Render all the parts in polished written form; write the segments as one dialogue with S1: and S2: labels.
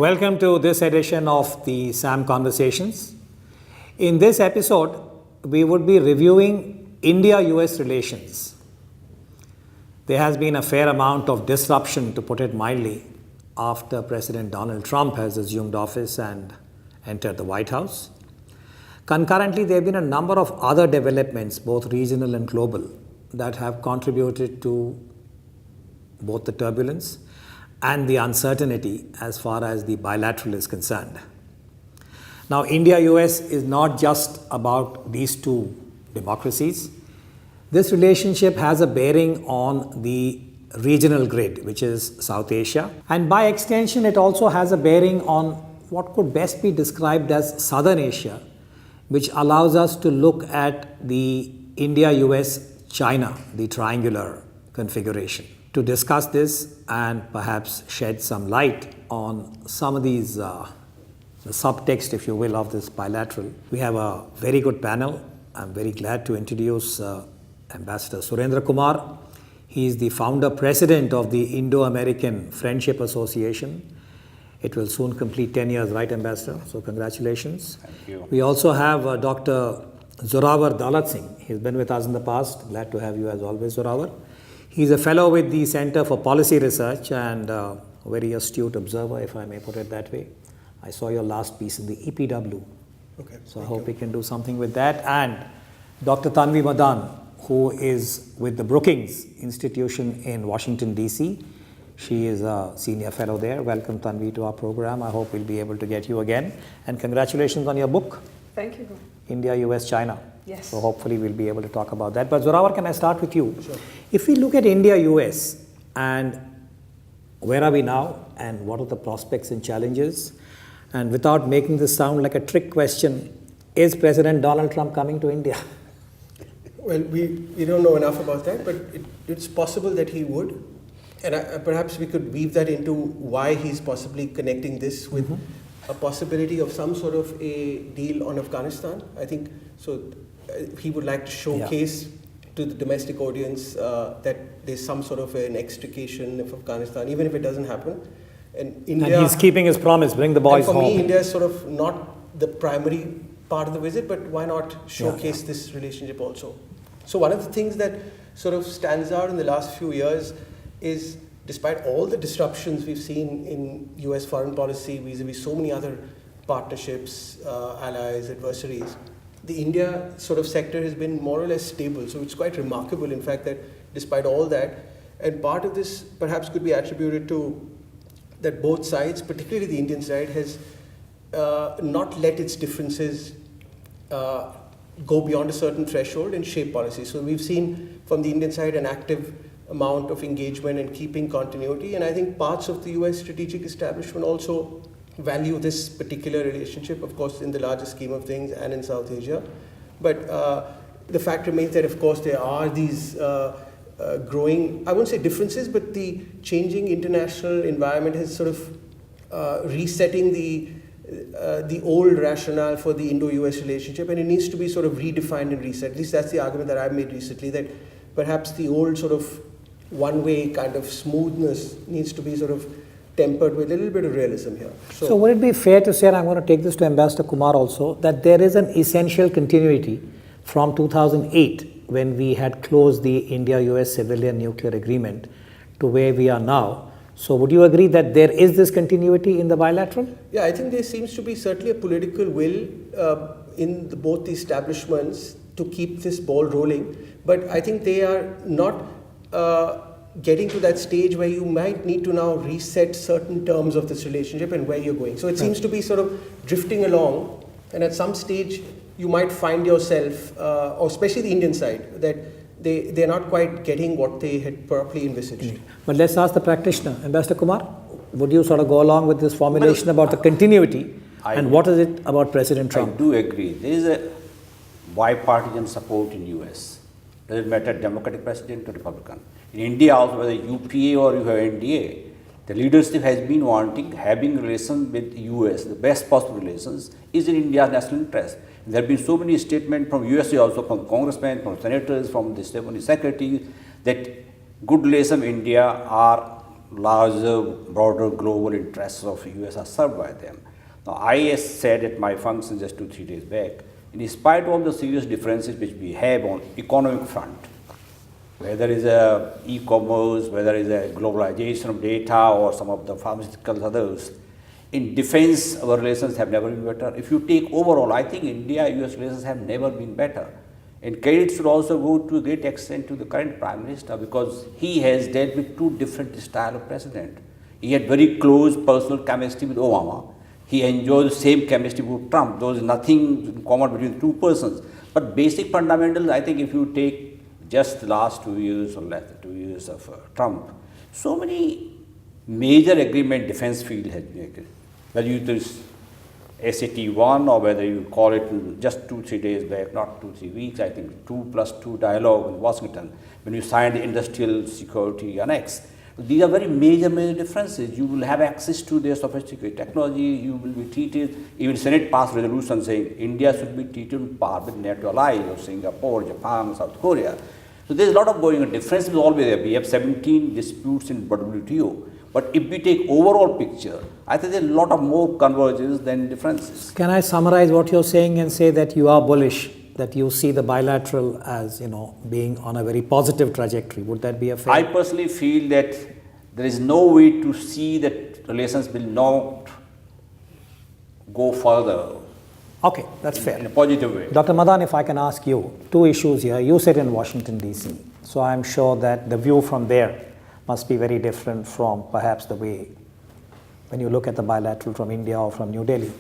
S1: Welcome to this edition of the SAM Conversations. In this episode, we would be reviewing India-US relations. There has been a fair amount of disruption, to put it mildly, after President Donald Trump has assumed office and entered the White House. Concurrently, there have been a number of other developments, both regional and global, that have contributed to both the turbulence and the uncertainty as far as the bilateral is concerned. Now, India-US is not just about these two democracies. This relationship has a bearing on the regional grid, which is South Asia. And by extension, it also has a bearing on what could best be described as Southern Asia, which allows us to look at the India-US-China, the triangular configuration. To discuss this and perhaps shed some light on some of these, the subtext, if you will, of this bilateral, we have a very good panel. I'm very glad to introduce Ambassador Surendra Kumar. He is the founder president of the Indo-American Friendship Association. It will soon complete 10 years, right, Ambassador? So congratulations.
S2: Thank you.
S1: We also have Dr. Zorawar Dalat Singh. He's been with us in the past. Glad to have you as always, Zorawar. He's a fellow with the Center for Policy Research and a very astute observer, if I may put it that way. I saw your last piece in the EPW.
S3: Okay.
S1: So I hope we can do something with that. And Dr. Tanvi Madan, who is with the Brookings Institution in Washington, D.C. She is a senior fellow there. Welcome, Tanvi, to our program. I hope we'll be able to get you again. And congratulations on your book.
S4: Thank you.
S1: India, US, China.
S4: Yes.
S1: So hopefully we'll be able to talk about that. But Zorawar, can I start with you?
S3: Sure.
S1: If we look at India, US, and where are we now, and what are the prospects and challenges, and without making this sound like a trick question, is President Donald Trump coming to India?
S3: Well, we don't know enough about that, but it's possible that he would. And perhaps we could weave that into why he's possibly connecting this with a possibility of some sort of a deal on Afghanistan. I think so. He would like to showcase to the domestic audience that there's some sort of an extrication of Afghanistan, even if it doesn't happen. And India,
S1: And he's keeping his promise, bring the boys
S3: and for
S1: home.
S3: me, India is sort of not the primary part of the visit, but why not showcase this relationship also? So one of the things that sort of stands out in the last few years is, despite all the disruptions we've seen in US foreign policy vis-a-vis so many other partnerships, allies, adversaries, the India sort of sector has been more or less stable. So it's quite remarkable, in fact, that despite all that, and part of this perhaps could be attributed to that both sides, particularly the Indian side, has not let its differences go beyond a certain threshold and shape policy. So we've seen from the Indian side an active amount of engagement and keeping continuity, and I think parts of the US strategic establishment also value this particular relationship, of course, in the larger scheme of things and in South Asia. But the fact remains that, of course, there are these growing, I won't say differences, but the changing international environment has sort of resetting the old rationale for the Indo-US relationship, and it needs to be sort of redefined and reset. At least that's the argument that I've made recently, that perhaps the old sort of one-way kind of smoothness needs to be sort of tempered with a little bit of realism here.
S1: So would it be fair to say, and I'm going to take this to Ambassador Kumar also, that there is an essential continuity from 2008 when we had closed the India-US civilian nuclear agreement to where we are now? So would you agree that there is this continuity in the bilateral?
S3: Yeah, I think there seems to be certainly a political will in both the establishments to keep this ball rolling, but I think they are not getting to that stage where you might need to now reset certain terms of this relationship and where you're going. So it seems to be sort of drifting along, and at some stage you might find yourself, or especially the Indian side, that they're not quite getting what they had properly envisaged.
S1: But let's ask the practitioner. Ambassador Kumar, would you sort of go along with this formulation about the continuity, and what is it about President Trump?
S2: I do agree. There is a bipartisan support in US. Doesn't matter Democratic president or Republican. In India also, whether UPA or you have NDA, the leadership has been wanting having relations with US, the best possible relations, is in India's national interest. And there have been so many statements from USA also, from congressmen, from senators, from the secretary, that good relations of India are larger, broader global interests of US are served by them. Now, I said at my function just 2-3 days back, in spite of the serious differences which we have on economic front, whether it is a e-commerce, whether it is a globalization of data or some of the pharmaceuticals, others, in defense, our relations have never been better. If you take overall, I think India-US relations have never been better. And credit should also go to a great extent to the current Prime Minister, because he has dealt with two different styles of president. He had very close personal chemistry with Obama. He enjoys the same chemistry with Trump. There is nothing in common between two persons. But basic fundamentals, I think if you take just the last 2 years or less than 2 years of Trump, so many major agreement defense field has been agreed. Whether it is SAT-1 or whether you call it just 2-3 days back, not 2-3 weeks, I think 2+2 dialogue in Washington, when you signed the Industrial Security Annex. These are very major differences. You will have access to their sophisticated technology, you will be treated, even Senate passed resolution saying India should be treated on par with NATO allies of Singapore, Japan, South Korea. So there's a lot of going on. Difference is always there. We have 17 disputes in WTO. But if we take overall picture, I think there's a lot of more convergence than differences.
S1: Can I summarize what you're saying and say that you are bullish, that you see the bilateral as, being on a very positive trajectory? Would that be a fair?
S2: I personally feel that there is no way to see that relations will not go further.
S1: Okay, that's fair.
S2: In a positive way.
S1: Dr. Madan, if I can ask you, two issues here. You sit in Washington, D.C., so I'm sure that the view from there must be very different from perhaps the way when you look at the bilateral from India or from New Delhi.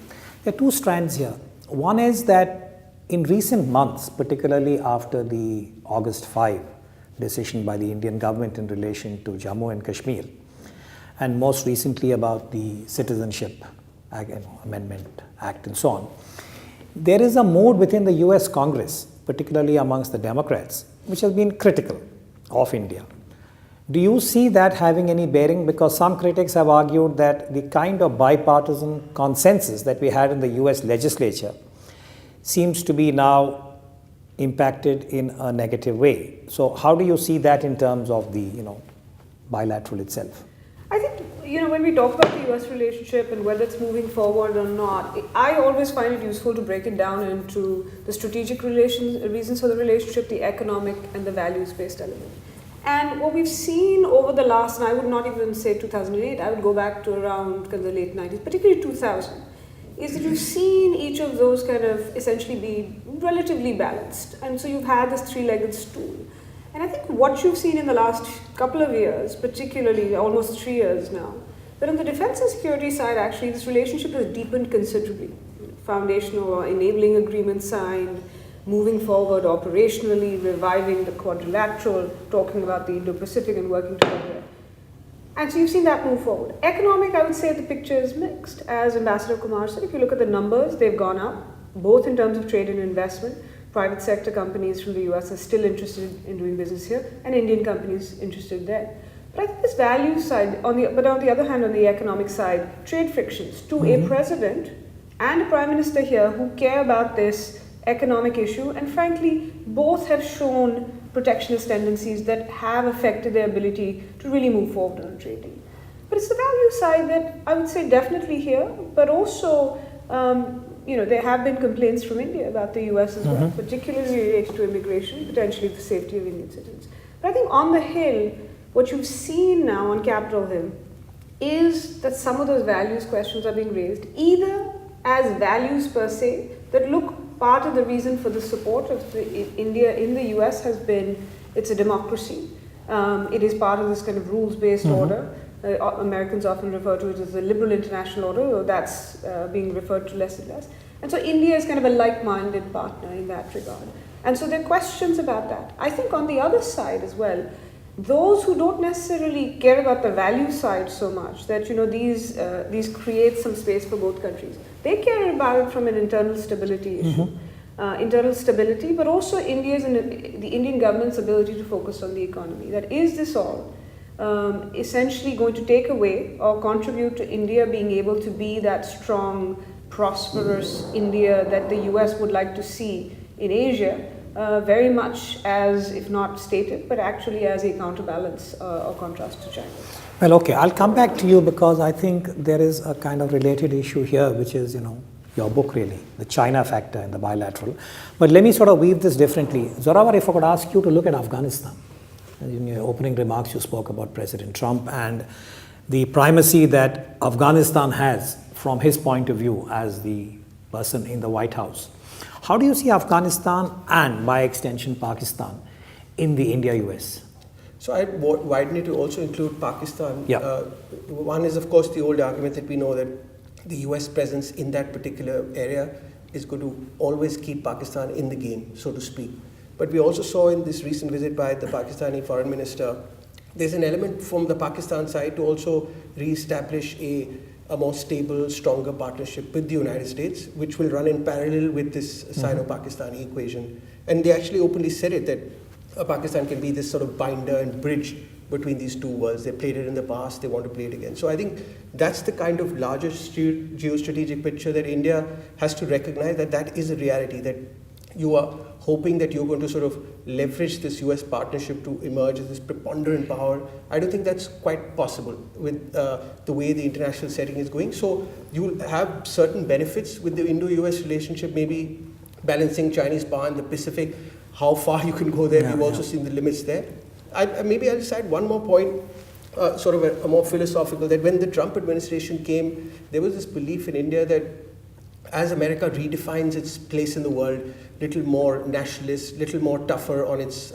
S1: There are two strands here. One is that in recent months, particularly after the August 5 decision by the Indian government in relation to Jammu and Kashmir, and most recently about the Citizenship Amendment Act and so on, there is a mood within the US Congress, particularly amongst the Democrats, which has been critical of India. Do you see that having any bearing? Because some critics have argued that the kind of bipartisan consensus that we had in the US legislature seems to be now impacted in a negative way. So how do you see that in terms of the bilateral itself?
S4: I think, when we talk about the US relationship and whether it's moving forward or not, I always find it useful to break it down into the strategic reasons for the relationship, the economic and the values-based element. And what we've seen over the last, and I would not even say 2008, I would go back to around the late 90s, particularly 2000, is that you've seen each of those kind of essentially be relatively balanced. And so you've had this three-legged stool. And I think what you've seen in the last couple of years, particularly almost 3 years now, that on the defense and security side, actually, this relationship has deepened considerably. Foundational or enabling agreements signed, moving forward operationally, reviving the quadrilateral, talking about the Indo-Pacific and working together. And so you've seen that move forward. Economic, I would say the picture is mixed. As Ambassador Kumar said, if you look at the numbers, they've gone up, both in terms of trade and investment. Private sector companies from the US are still interested in doing business here, and Indian companies interested there. But I think this value side, but on the other hand, on the economic side, trade frictions to a president and a prime minister here who care about this economic issue, and frankly, both have shown protectionist tendencies that have affected their ability to really move forward on trade deal. But it's the value side that I would say definitely here, but also, there have been complaints from India about the US as well, particularly related to immigration, potentially the safety of Indian citizens. But I think on the Hill, what you've seen now on Capitol Hill is that some of those values questions are being raised, either as values per se, that look, part of the reason for the support of India in the US has been it's a democracy. It is part of this kind of rules-based order. Americans often refer to it as the liberal international order, though that's being referred to less and less. And so India is kind of a like-minded partner in that regard. And so there are questions about that. I think on the other side as well, those who don't necessarily care about the value side so much, that these create some space for both countries. They care about it from an internal stability issue. Internal stability, but also the Indian government's ability to focus on the economy. That is this all essentially going to take away or contribute to India being able to be that strong, prosperous India that the US would like to see in Asia, very much as, if not stated, but actually as a counterbalance or contrast to China.
S1: Well, okay, I'll come back to you because I think there is a kind of related issue here, which is, your book really, the China factor in the bilateral. But let me sort of weave this differently. Zorawar, if I could ask you to look at Afghanistan. In your opening remarks, you spoke about President Trump and the primacy that Afghanistan has from his point of view as the person in the White House. How do you see Afghanistan and, by extension, Pakistan in the India-US?
S3: So I widen it to also include Pakistan.
S1: Yeah.
S3: One is, of course, the old argument that we know that the US presence in that particular area is going to always keep Pakistan in the game, so to speak. But we also saw in this recent visit by the Pakistani foreign minister, there's an element from the Pakistan side to also re-establish a more stable, stronger partnership with the United States, which will run in parallel with this Sino-Pakistani equation. And they actually openly said it, that Pakistan can be this sort of binder and bridge between these two worlds. They played it in the past, they want to play it again. So I think that's the kind of larger geostrategic picture that India has to recognize, that that is a reality, that you are hoping that you're going to sort of leverage this US partnership to emerge as this preponderant power. I don't think that's quite possible with the way the international setting is going. So you'll have certain benefits with the Indo-US relationship, maybe balancing Chinese power in the Pacific, how far you can go there. We've also seen the limits there. Maybe I'll just add one more point, sort of a more philosophical, that when the Trump administration came, there was this belief in India that as America redefines its place in the world, little more nationalist, little more tougher on its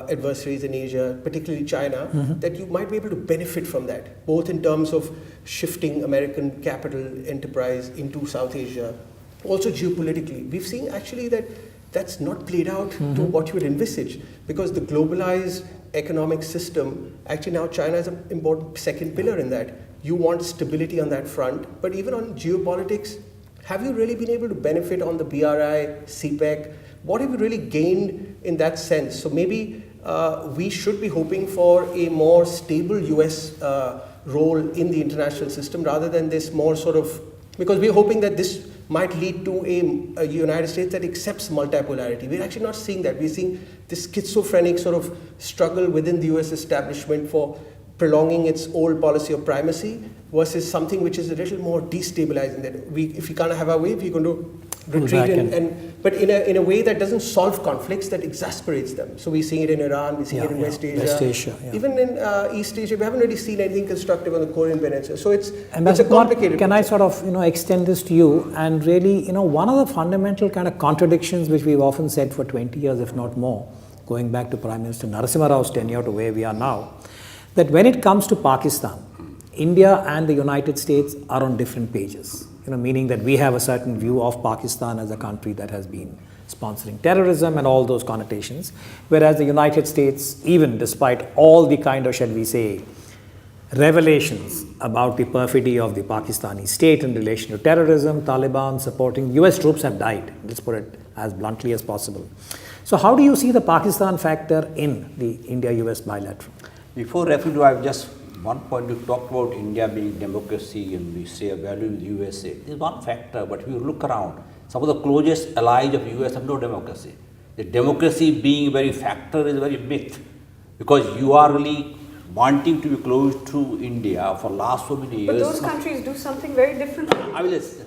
S3: adversaries in Asia, particularly China, that you might be able to benefit from that, both in terms of shifting American capital enterprise into South Asia, also geopolitically. We've seen actually that that's not played out to what you would envisage, because the globalized economic system, actually now China is an important second pillar in that. You want stability on that front, but even on geopolitics, have you really been able to benefit on the BRI, CPEC? What have you really gained in that sense? So maybe we should be hoping for a more stable US role in the international system rather than this more sort of, because we're hoping that this might lead to a United States that accepts multipolarity. We're actually not seeing that. We're seeing this schizophrenic sort of struggle within the US establishment for prolonging its old policy of primacy versus something which is a little more destabilizing, that if we can't have our way, we're going to retreat but in a way that doesn't solve conflicts, that exasperates them. So we're seeing it in Iran, we're seeing it in West Asia. Even in East Asia, we haven't really seen anything constructive on the Korean Peninsula. So it's a complicated
S1: Can I sort of extend this to you, and really one of the fundamental kind of contradictions which we've often said for 20 years, if not more, going back to Prime Minister Narasimha Rao's tenure to where we are now, that when it comes to Pakistan, India and the United States are on different pages, meaning that we have a certain view of Pakistan as a country that has been sponsoring terrorism and all those connotations, whereas the United States, even despite all the kind of, shall we say, revelations about the perfidy of the Pakistani state in relation to terrorism, Taliban supporting, US troops have died, let's put it as bluntly as possible. So how do you see the Pakistan factor in the India-US bilateral?
S2: Before referring to, I have just one point. You talked about India being democracy and we say a value in the USA. There's one factor, but if you look around, some of the closest allies of US have no democracy. The democracy being a very factor is a very myth, because you are really wanting to be close to India for last so many years.
S4: But those countries do something very differently.
S2: I will say,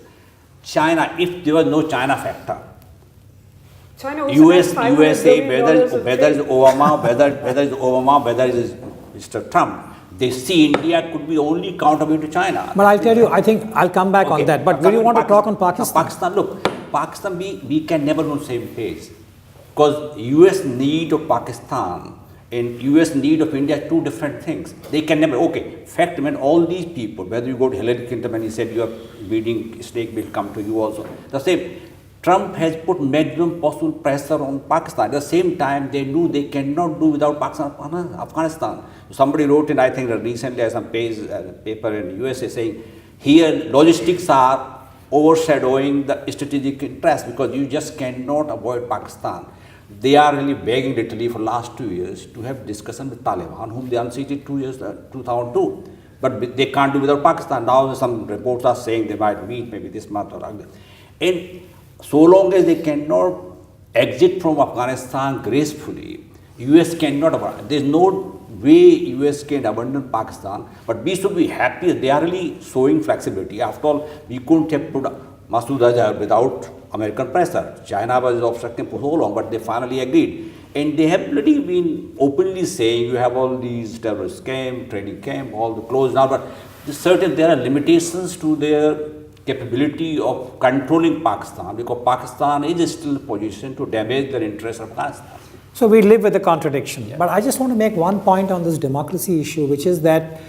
S2: China, if there was no China factor,
S4: China also has $500
S2: USA,
S4: billion
S2: whether it's Obama, whether it's Mr. Trump, they see India could be the only counterweight to China.
S1: But I'll tell you, I think I'll come back on that. But do you want to talk on Pakistan?
S2: Pakistan, look, Pakistan, we can never be on the same page, because US need of Pakistan and US need of India are two different things. They can never, fact, when all these people, whether you go to Hillary Clinton and he said you are breeding snake will come to you also, the same. Trump has put maximum possible pressure on Pakistan. At the same time, they knew they cannot do without Pakistan, Afghanistan. Somebody wrote in, I think recently, some paper in USA saying, here logistics are overshadowing the strategic interest, because you just cannot avoid Pakistan. They are really begging literally for last 2 years to have discussion with Taliban, whom they unseated 2002. But they can't do without Pakistan. Now some reports are saying they might meet maybe this month or other. And so long as they cannot exit from Afghanistan gracefully, US cannot, there is no way US can abandon Pakistan, but we should be happy they are really showing flexibility. After all, we couldn't have put Masood Azhar without American pressure. China was obstructing for so long, but they finally agreed. And they have really been openly saying you have all these terrorist camp, training camp, all the closed now, but there are limitations to their capability of controlling Pakistan, because Pakistan is still in a position to damage their interests of Afghanistan.
S1: So we live with the contradiction. But I just want to make one point on this democracy issue, which is that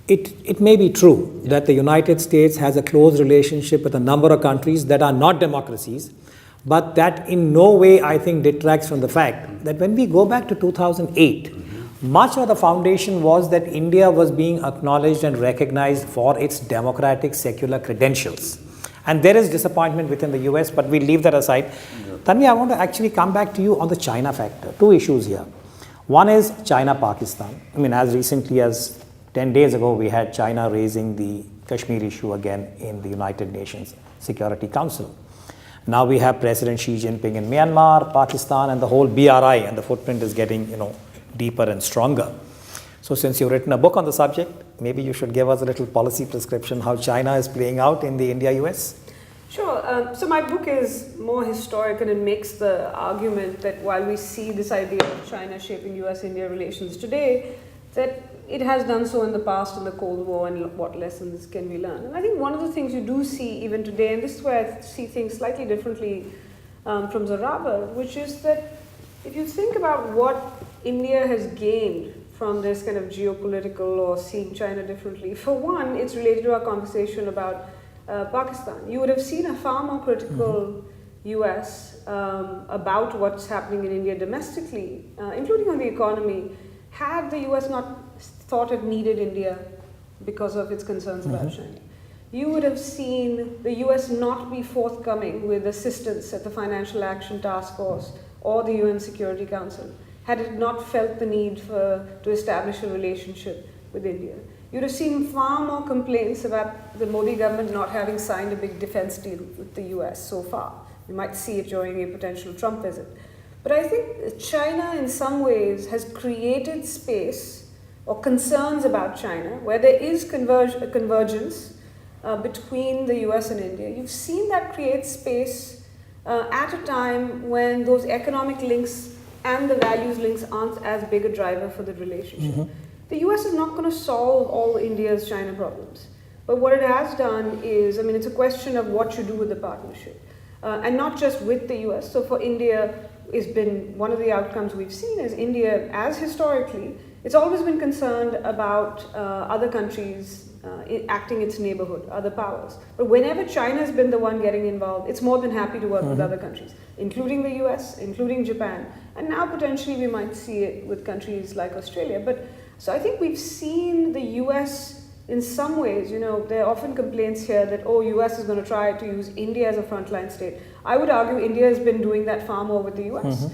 S1: it may be true that the United States has a close relationship with a number of countries that are not democracies, but that in no way, I think, detracts from the fact that when we go back to 2008, much of the foundation was that India was being acknowledged and recognized for its democratic secular credentials. And there is disappointment within the US, but we'll leave that aside. Tanvi, I want to actually come back to you on the China factor. Two issues here. One is China-Pakistan. I mean, as recently as 10 days ago, we had China raising the Kashmir issue again in the United Nations Security Council. Now we have President Xi Jinping in Myanmar, Pakistan, and the whole BRI, and the footprint is getting, deeper and stronger. So since you've written a book on the subject, maybe you should give us a little policy prescription how China is playing out in the India-US.
S4: Sure. So my book is more historic, and it makes the argument that while we see this idea of China shaping US-India relations today, that it has done so in the past in the Cold War, and what lessons can we learn. And I think one of the things you do see even today, and this is where I see things slightly differently from Zorawar, which is that if you think about what India has gained from this kind of geopolitical or seeing China differently, for one, it's related to our conversation about Pakistan. You would have seen a far more critical US about what's happening in India domestically, including on the economy, had the US not thought it needed India because of its concerns about China. You would have seen the US not be forthcoming with assistance at the Financial Action Task Force or the UN Security Council had it not felt the need to establish a relationship with India. You'd have seen far more complaints about the Modi government not having signed a big defense deal with the US so far. We might see it during a potential Trump visit. But I think China in some ways has created space or concerns about China where there is convergence between the US and India. You've seen that create space at a time when those economic links and the values links aren't as big a driver for the relationship. The US is not going to solve all India's China problems. But what it has done is, it's a question of what you do with the partnership. And not just with the US. So for India, it's been one of the outcomes we've seen is India, as historically, it's always been concerned about other countries acting its neighborhood, other powers. But whenever China has been the one getting involved, it's more than happy to work with other countries, including the US, including Japan. And now potentially we might see it with countries like Australia. So I think we've seen the US in some ways, there are often complaints here that, US is going to try to use India as a frontline state. I would argue India has been doing that far more with the US,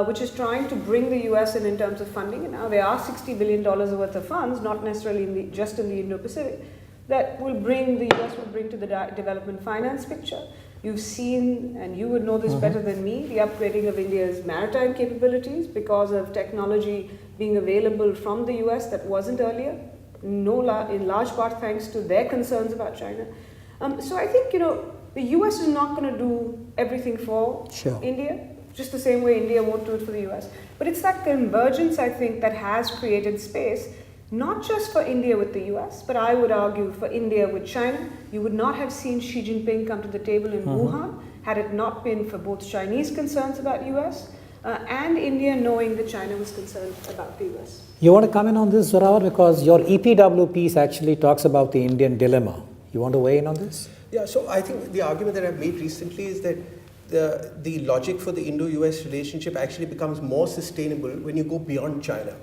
S4: which is trying to bring the US in terms of funding. And now there are $60 billion worth of funds, not necessarily just in the Indo-Pacific, that the US will bring to the development finance picture. You've seen, and you would know this better than me, the upgrading of India's maritime capabilities because of technology being available from the US that wasn't earlier. In large part thanks to their concerns about China. So I think, the US is not going to do everything for India, just the same way India won't do it for the US. But it's that convergence, I think, that has created space, not just for India with the US, but I would argue for India with China. You would not have seen Xi Jinping come to the table in Wuhan had it not been for both Chinese concerns about US and India knowing that China was concerned about the US.
S1: You want to comment on this, Zorawar? Because your EPW piece actually talks about the Indian dilemma. You want to weigh in on this?
S3: Yeah, so I think the argument that I've made recently is that the logic for the Indo-US relationship actually becomes more sustainable when you go beyond China,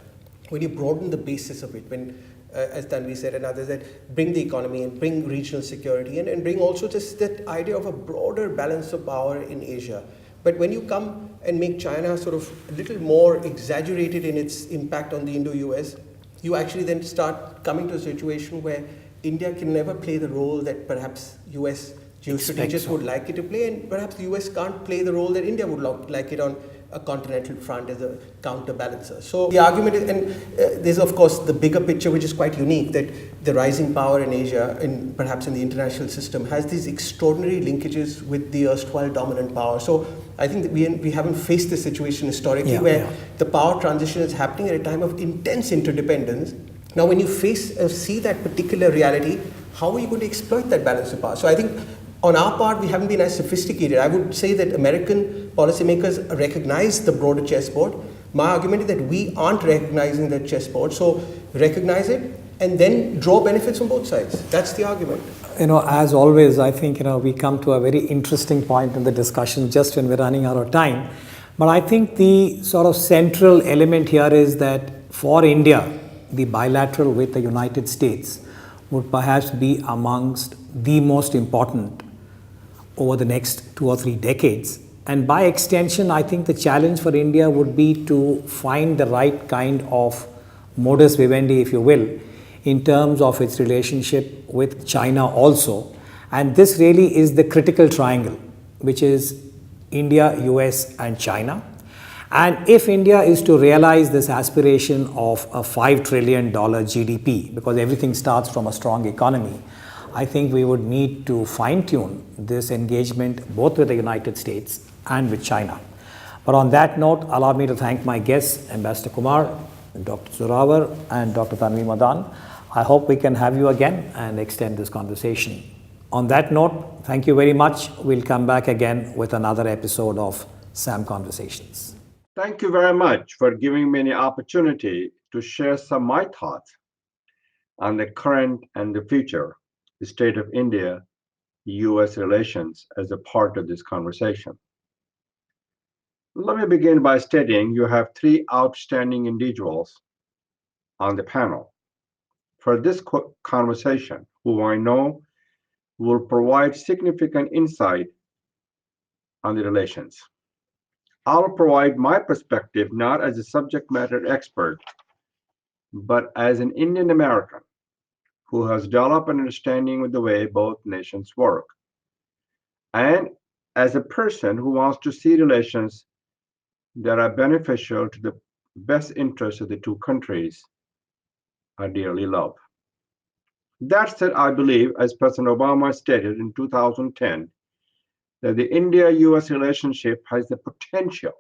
S3: when you broaden the basis of it, when, as Tanvi said and others, that bring the economy and bring regional security and bring also just that idea of a broader balance of power in Asia. But when you come and make China sort of a little more exaggerated in its impact on the Indo-US, you actually then start coming to a situation where India can never play the role that perhaps US geostrategists
S1: so.
S3: would like it to play, and perhaps the US can't play the role that India would like it on a continental front as a counterbalancer. So the argument is, and there's of course the bigger picture, which is quite unique, that the rising power in Asia, and perhaps in the international system, has these extraordinary linkages with the erstwhile dominant power. So I think that we haven't faced this situation historically where the power transition is happening at a time of intense interdependence. Now, when you see that particular reality, how are you going to exploit that balance of power? So I think on our part, we haven't been as sophisticated. I would say that American policymakers recognize the broader chessboard. My argument is that we aren't recognizing that chessboard. So recognize it and then draw benefits from both sides. That's the argument.
S1: As always, I think, we come to a very interesting point in the discussion just when we're running out of time. But I think the sort of central element here is that for India, the bilateral with the United States would perhaps be amongst the most important over the next 2 or 3 decades. And by extension, I think the challenge for India would be to find the right kind of modus vivendi, if you will, in terms of its relationship with China also. And this really is the critical triangle, which is India, US, and China. And if India is to realize this aspiration of a $5 trillion GDP, because everything starts from a strong economy, I think we would need to fine-tune this engagement both with the United States and with China. But on that note, allow me to thank my guests, Ambassador Kumar, Dr. Zorawar, and Dr. Tanvi Madan. I hope we can have you again and extend this conversation. On that note, thank you very much. We'll come back again with another episode of SAM Conversations.
S5: Thank you very much for giving me an opportunity to share some of my thoughts on the current and the future the state of India-US relations as a part of this conversation. Let me begin by stating you have 3 outstanding individuals on the panel for this conversation who I know will provide significant insight on the relations. I'll provide my perspective not as a subject matter expert, but as an Indian American who has developed an understanding of the way both nations work, and as a person who wants to see relations that are beneficial to the best interests of the 2 countries I dearly love. That said, I believe, as President Obama stated in 2010, that the India-US relationship has the potential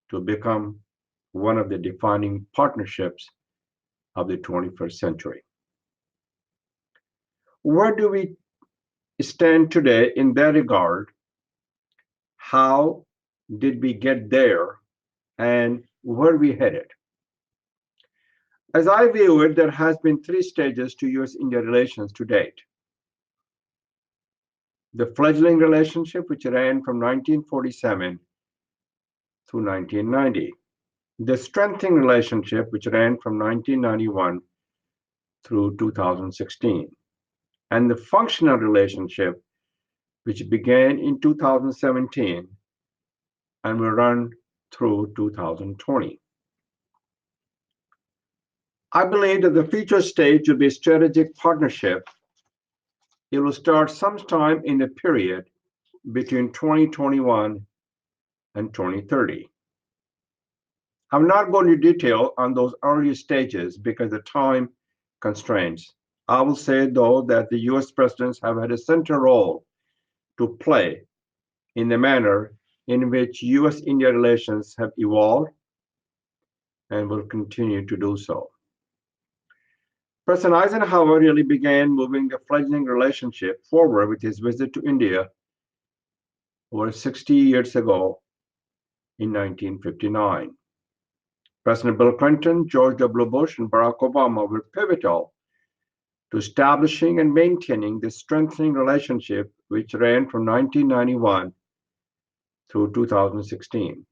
S5: to become one of the defining partnerships of the 21st century. Where do we stand today in that regard? How did we get there, and where are we headed? As I view it, there has been 3 stages to US-India relations to date. The fledgling relationship, which ran from 1947 through 1990. The strengthening relationship, which ran from 1991 through 2016. And the functional relationship, which began in 2017 and will run through 2020. I believe that the future stage will be a strategic partnership. It will start sometime in the period between 2021 and 2030. I'm not going to detail on those early stages because of time constraints. I will say, though, that the US presidents have had a central role to play in the manner in which US-India relations have evolved and will continue to do so. President Eisenhower really began moving the fledgling relationship forward with his visit to India over 60 years ago in 1959. President Bill Clinton, George W. Bush, and Barack Obama were pivotal to establishing and maintaining this strengthening relationship, which ran from 1991 through 2016.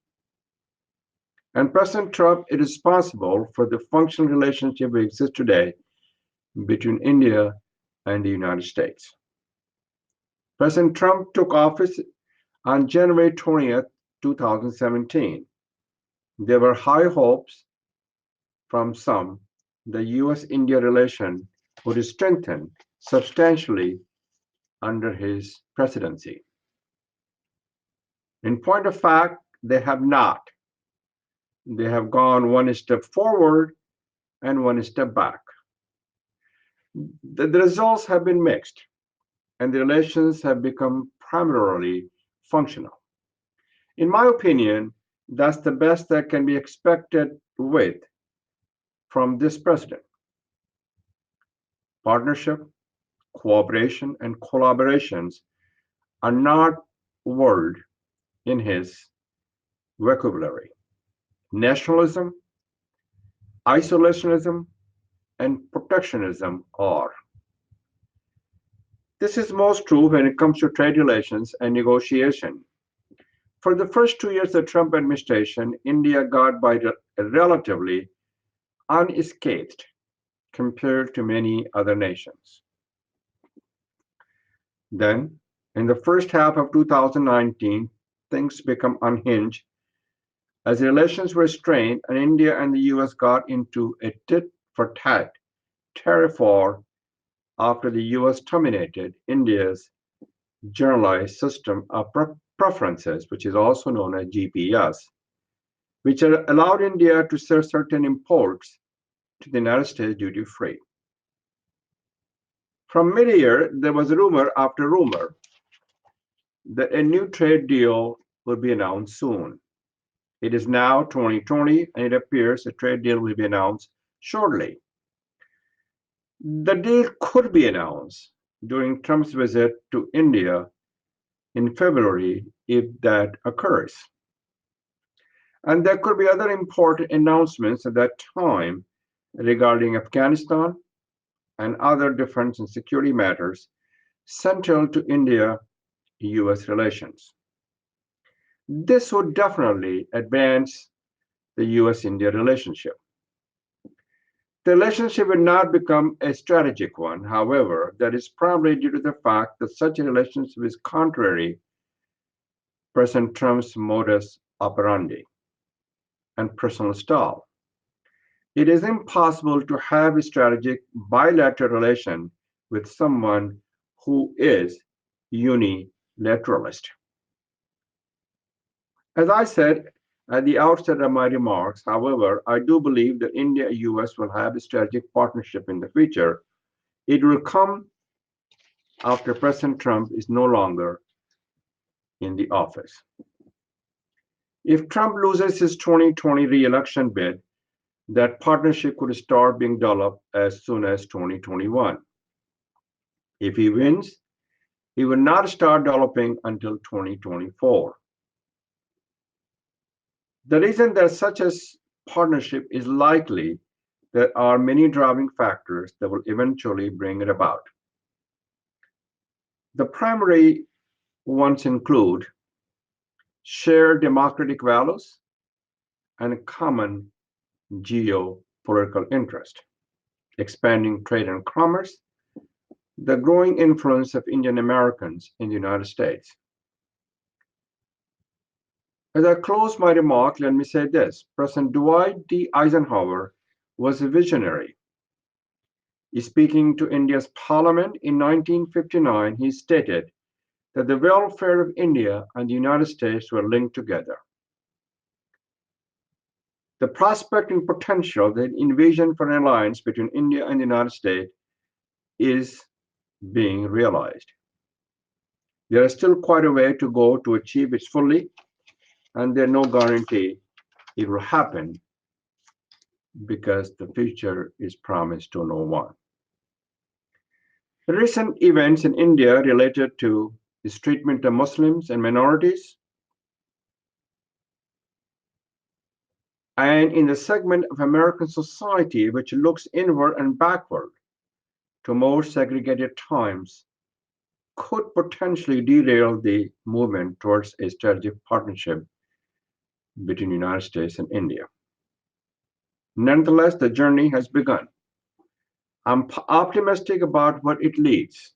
S5: And President Trump is responsible for the functional relationship that exists today between India and the United States. President Trump took office on January 20th, 2017. There were high hopes from some the US-India relation would strengthen substantially under his presidency. In point of fact, they have not. They have gone one step forward and one step back. The results have been mixed, and the relations have become primarily functional. In my opinion, that's the best that can be expected from this president. Partnership, cooperation, and collaborations are not words in his vocabulary. Nationalism, isolationism, and protectionism are. This is most true when it comes to trade relations and negotiation. For the first 2 years of the Trump administration, India got by relatively unscathed compared to many other nations. Then, in the first half of 2019, things become unhinged as relations were strained and India and the US got into a tit-for-tat tariff war after the US terminated India's Generalized System of Preferences, which is also known as GPS, which allowed India to sell certain imports to the United States duty-free. From mid-year, there was rumor after rumor that a new trade deal will be announced soon. It is now 2020, and it appears a trade deal will be announced shortly. The deal could be announced during Trump's visit to India in February if that occurs. And there could be other important announcements at that time regarding Afghanistan and other defense and security matters central to India-US relations. This would definitely advance the US-India relationship. The relationship will not become a strategic one, however, that is probably due to the fact that such a relationship is contrary to President Trump's modus operandi and personal style. It is impossible to have a strategic bilateral relation with someone who is unilateralist. As I said at the outset of my remarks, however, I do believe that India-US will have a strategic partnership in the future. It will come after President Trump is no longer in the office. If Trump loses his 2020 re-election bid, that partnership could start being developed as soon as 2021. If he wins, he will not start developing until 2024. The reason that such a partnership is likely, there are many driving factors that will eventually bring it about. The primary ones include shared democratic values and common geopolitical interest, expanding trade and commerce, the growing influence of Indian Americans in the United States. As I close my remark, let me say this. President Dwight D. Eisenhower was a visionary. Speaking to India's parliament in 1959, he stated that the welfare of India and the United States were linked together. The prospect and potential, the invasion for an alliance between India and the United States is being realized. There is still quite a way to go to achieve it fully, and there's no guarantee it will happen because the future is promised to no one. The recent events in India related to the treatment of Muslims and minorities, and in the segment of American society which looks inward and backward to more segregated times, could potentially derail the movement towards a strategic partnership between the United States and India. Nonetheless, the journey has begun. I'm optimistic about what it leads.